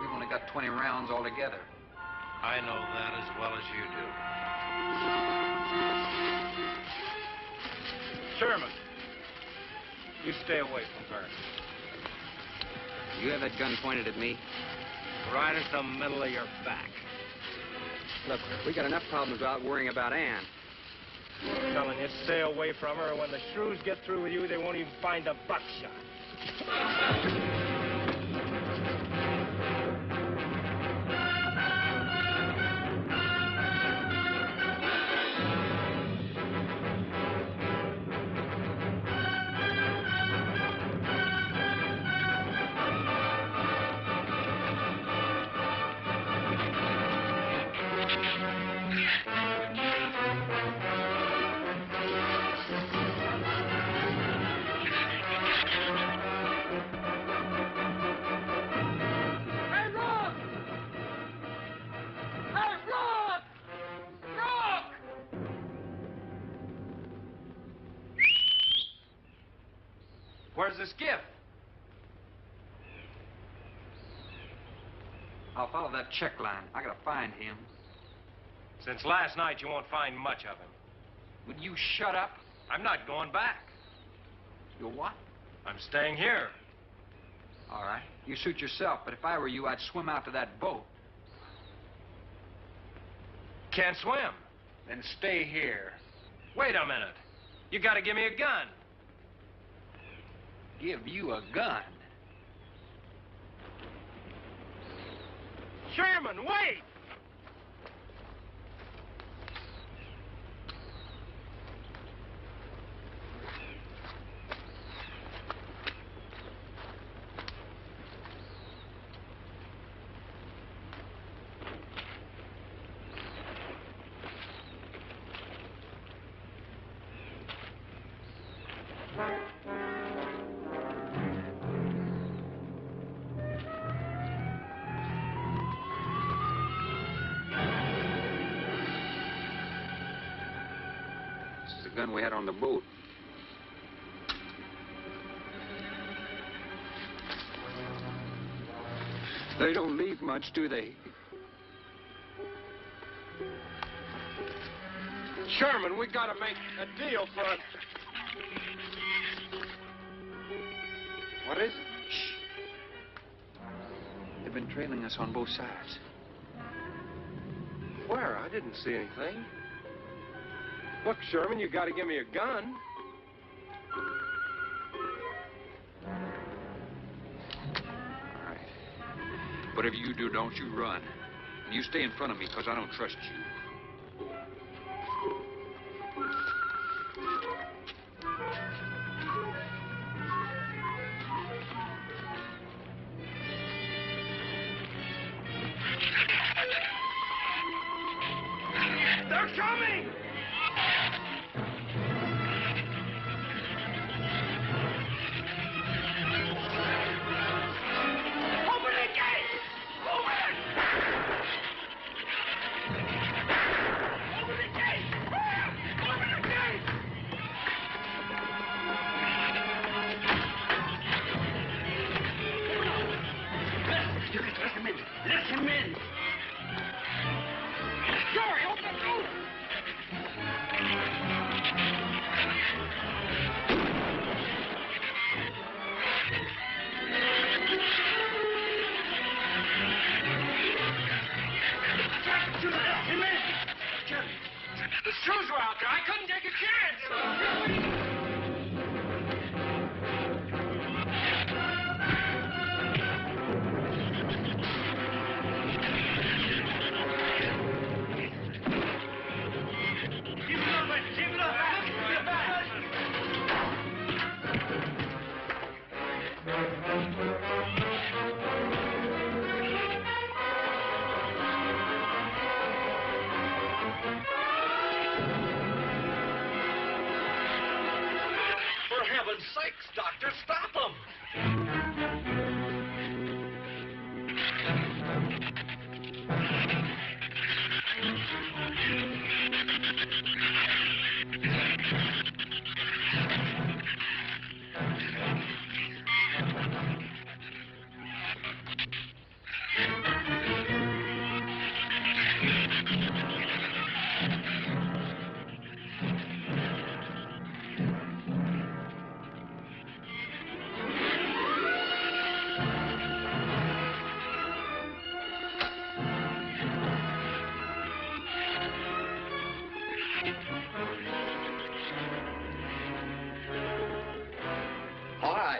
S8: We've only got 20 rounds altogether.
S11: I know that as well as you do. Sherman, you stay away from her.
S8: You have that gun pointed at me?
S7: Right at the middle of your back.
S8: Look, we got enough problems without worrying about Ann.
S7: I'm telling you, stay away from her, and when the shrews get through with you, they won't even find the buckshot.
S8: Where's this gift? I'll follow that check line. I gotta find him.
S7: Since last night, you won't find much of him.
S8: Would you shut up?
S7: I'm not going back.
S8: You're what?
S7: I'm staying here.
S8: All right. You suit yourself, but if I were you, I'd swim out to that boat.
S7: Can't swim.
S8: Then stay here.
S7: Wait a minute. You gotta give me a gun.
S8: Give you a gun?
S7: Sherman, wait!
S8: The gun we had on the boat. They don't leave much, do they?
S7: Sherman, we gotta make a deal for a...
S8: What is it? Shh. They've been trailing us on both sides.
S7: Where? I didn't see anything. Look, Sherman, you gotta give me a gun.
S8: All right. Whatever you do, don't you run. And you stay in front of me, because I don't trust you.
S7: They're coming! Open the gate! Open it! Open the gate! Open the gate!
S10: You can let him in. Let him in.
S7: Jerry, open the door! The shrews were out there. I couldn't take a chance. For heaven's sakes, Doctor, stop them!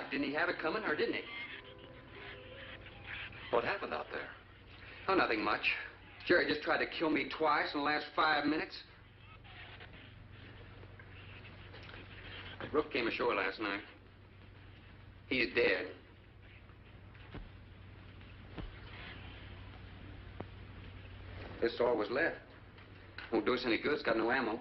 S8: Didn't he have it coming, or didn't he?
S2: What happened out there?
S8: Oh, nothing much. Jerry just tried to kill me twice in the last 5 minutes. Brooke came ashore last night. He's dead. This is all was left. Won't do us any good. It's got no ammo.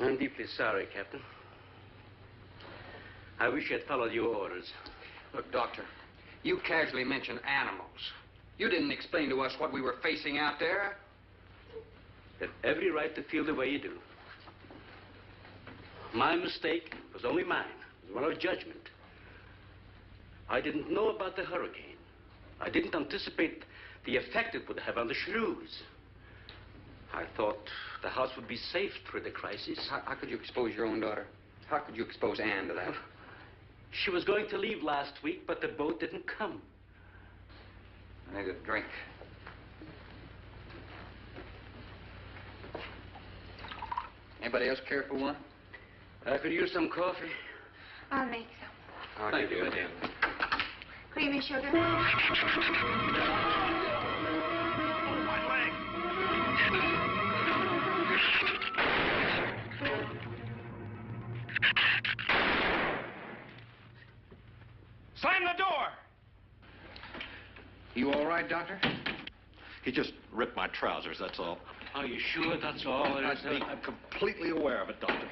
S5: I'm deeply sorry, Captain. I wish I'd followed your orders.
S8: Look, Doctor, you casually mentioned animals. You didn't explain to us what we were facing out there.
S5: You have every right to feel the way you do. My mistake was only mine. It was one of judgment. I didn't know about the hurricane. I didn't anticipate the effect it would have on the Shrews. I thought the house would be safe through the crisis.
S8: How could you expose your own daughter? How could you expose Anne to that?
S5: She was going to leave last week, but the boat didn't come.
S8: I need a drink. Anybody else care for one?
S5: I could use some coffee.
S6: I'll make some.
S5: Thank you, madam.
S6: Creamy sugar?
S7: Slam the door!
S8: You all right, Doctor?
S9: He just ripped my trousers, that's all.
S5: Are you sure that's all there is?
S9: I'm completely aware of it, Doctor.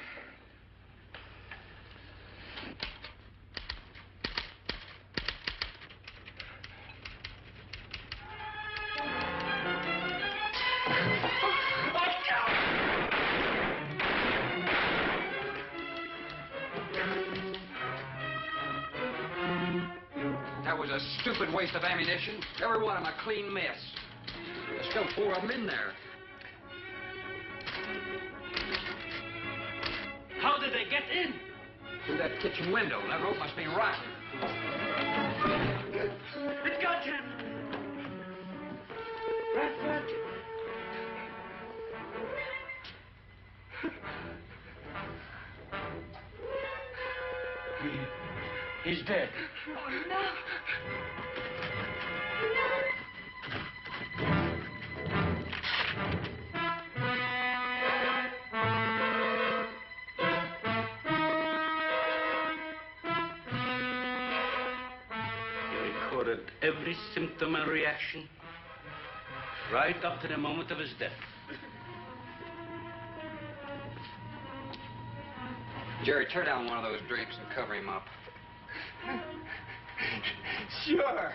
S8: That was a stupid waste of ammunition. Every one of them a clean mess. There's still 4 of them in there.
S5: How did they get in?
S8: Through that kitchen window. That rope must be rotten.
S5: It got him. Bradford. He's dead.
S6: Oh, no.
S5: He recorded every symptom and reaction, right up to the moment of his death.
S8: Jerry, tear down one of those drapes and cover him up.
S11: Sure.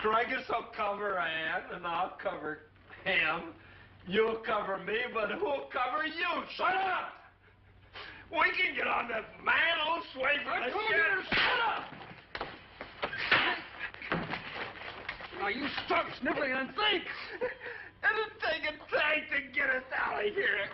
S11: Craigus will cover Ann, and I'll cover him. You'll cover me, but who'll cover you? Shut up! We can get on that man old sway for the shit. Shut up!
S8: Now, you stop sniveling and think!
S11: It'll take a tank to get us out of here.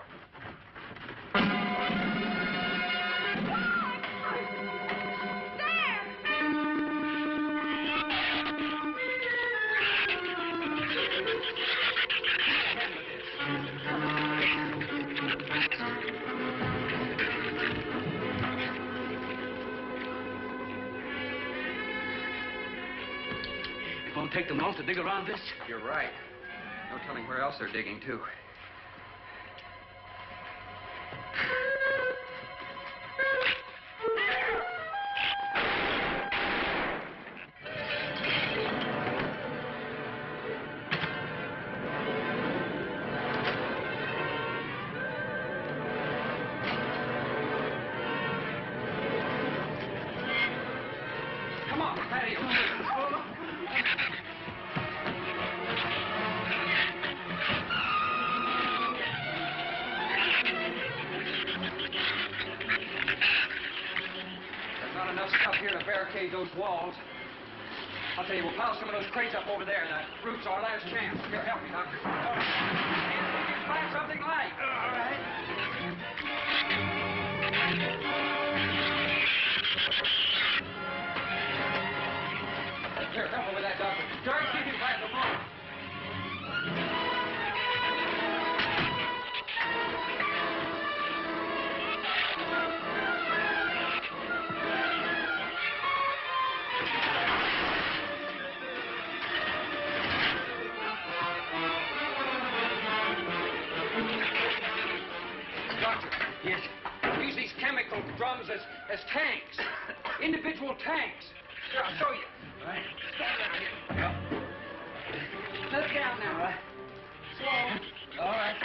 S5: It won't take them long to dig around this.
S8: You're right. No telling where else they're digging, too. Come on, patio. There's not enough stuff here to barricade those walls. I'll tell you, we'll pile some of those crates up over there. The roof's our last chance. Here, help me, Doctor. Find something light. All right. as tanks. Individual tanks. Here, I'll show you.
S10: All right.
S8: Stand down here. Let down now, right? Slow.
S10: All right.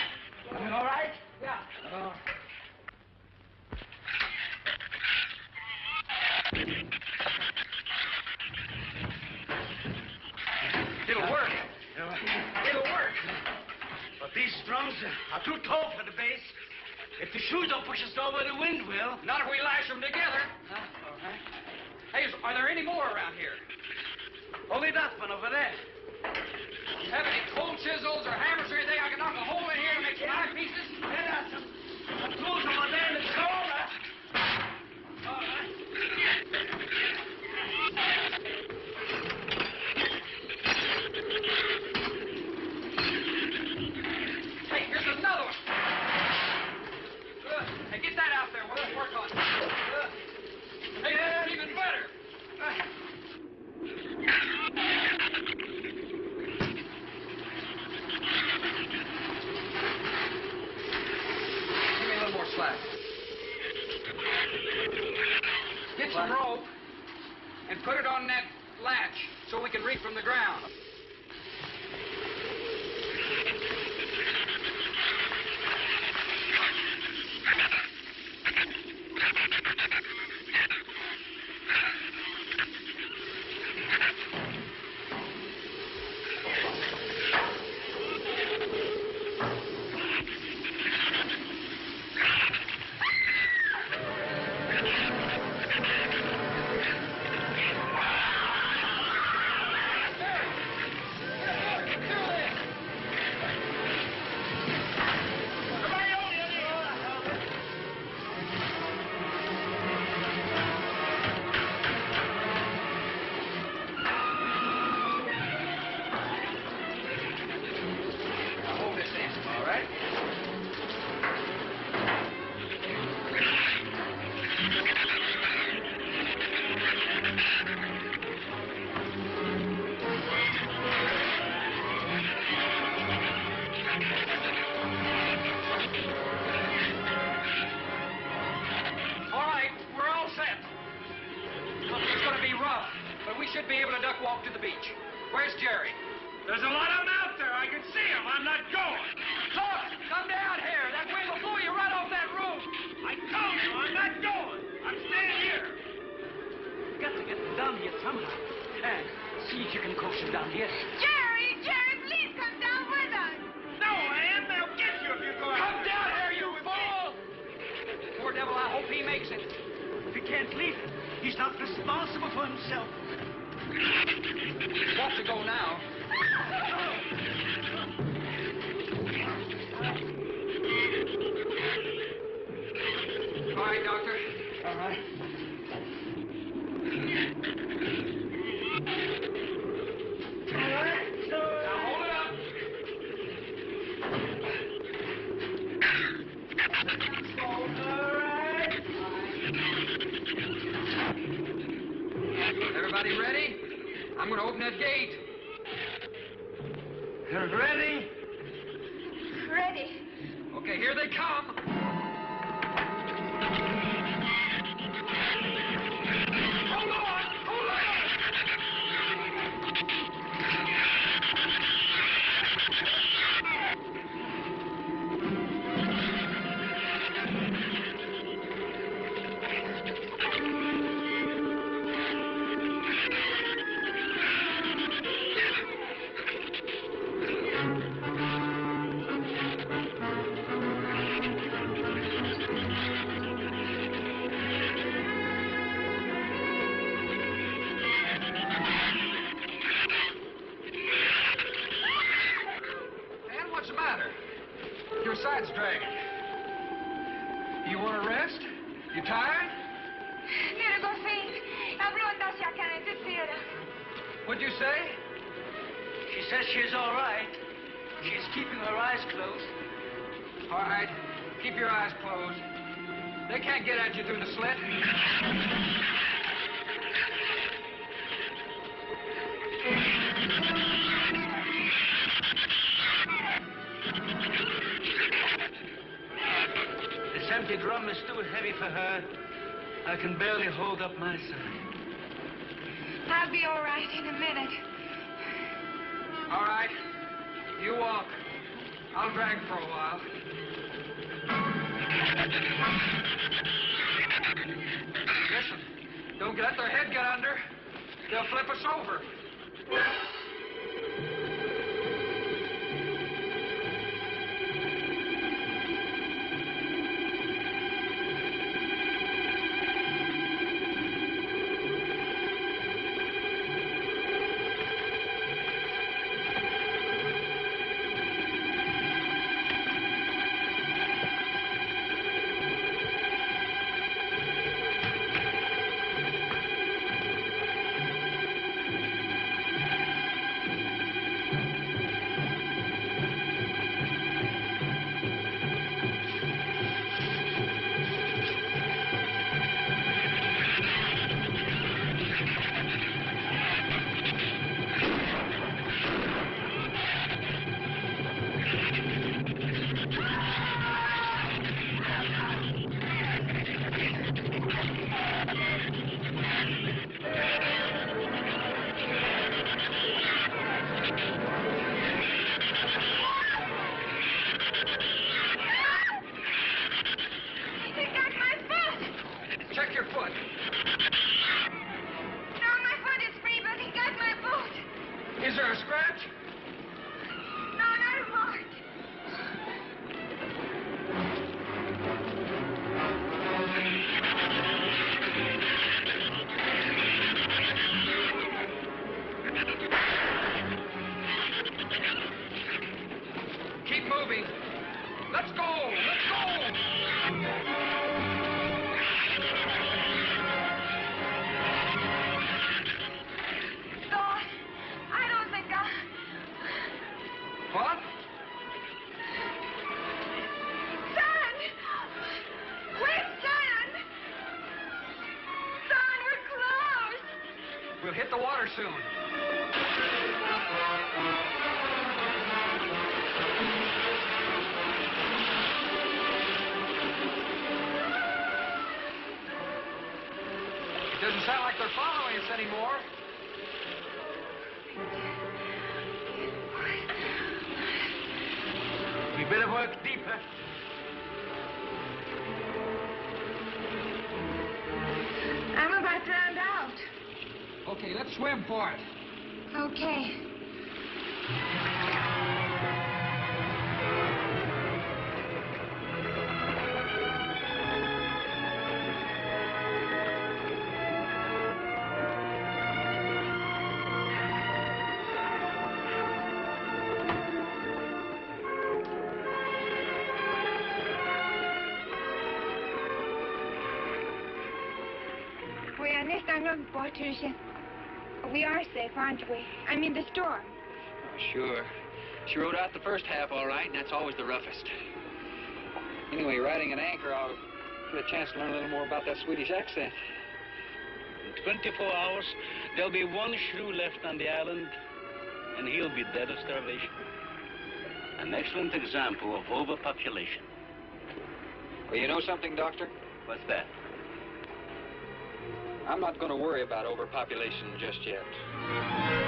S10: All right?
S8: Yeah.
S10: Oh.
S8: It'll work.
S10: It'll work. But these drums are too tall for the bass. If the shoes don't push us over, the wind will.
S8: Not if we lash them together.
S10: All right.
S8: Hey, are there any more around here?
S10: Only that one over there.
S8: Have any cold chisels or hammers or anything I can knock a hole in here to make some eyepieces?
S10: There are some tools over there in the shoulder.
S8: All right. Hey, here's another one. Good. Hey, get that out there. We'll work on it. Good. Hey, that's even better. Give me a little more slack. Get some rope and put it on that latch so we can reach from the ground. Should be able to duck walk to the beach. Where's Jerry?
S11: There's a lot of them out there. I can see them. I'm not going.
S8: Look, come down here. That wind will blow you right off that roof.
S11: I told you I'm not going. I'm staying here.
S10: You've got to get them down here somehow. And see if you can coax them down here.
S6: Jerry, please come down with us.
S11: No, Ann, they'll get you if you go out.
S8: Come down here, you fool! Poor devil, I hope he makes it.
S10: If he can't leave, he's not responsible for himself.
S8: He's got to go now. All right, Doctor.
S10: All right.
S8: Now hold it up. Everybody ready? I'm going to open that gate.
S10: Ready?
S6: Ready.
S8: Okay, here they come. Hold on! Hold on! What's the matter? Your side's dragging. You want to rest? You tired?
S6: Mira, Golfinho, abriu andasse a cara inteira.
S8: What'd you say?
S10: She says she's all right. She's keeping her eyes closed.
S8: All right. Keep your eyes closed. They can't get at you through the slit.
S10: This empty drum is too heavy for her.
S5: I can barely hold up my side.
S6: I'll be all right in a minute.
S8: All right. You walk. I'll drag for a while. Listen, don't let their head get under. They'll flip us over. Is there a scratch?
S6: No, not a mark.
S8: Keep moving. Let's go! Let's go! What?
S6: Son! Wait, son! Son, we're close!
S8: We'll hit the water soon. It doesn't sound like they're following us anymore. We better work deeper.
S6: I'm about drowned out.
S8: Okay, let's swim for it.
S6: Okay. We are safe, aren't we? I mean, the storm.
S8: Oh, sure. She rode out the first half all right, and that's always the roughest. Anyway, riding an anchor, I'll get a chance to learn a little more about that Swedish accent.
S5: In 24 hours, there'll be one shrew left on the island, and he'll be dead of starvation. An excellent example of overpopulation.
S8: Well, you know something, Doctor?
S5: What's that?
S8: I'm not going to worry about overpopulation just yet.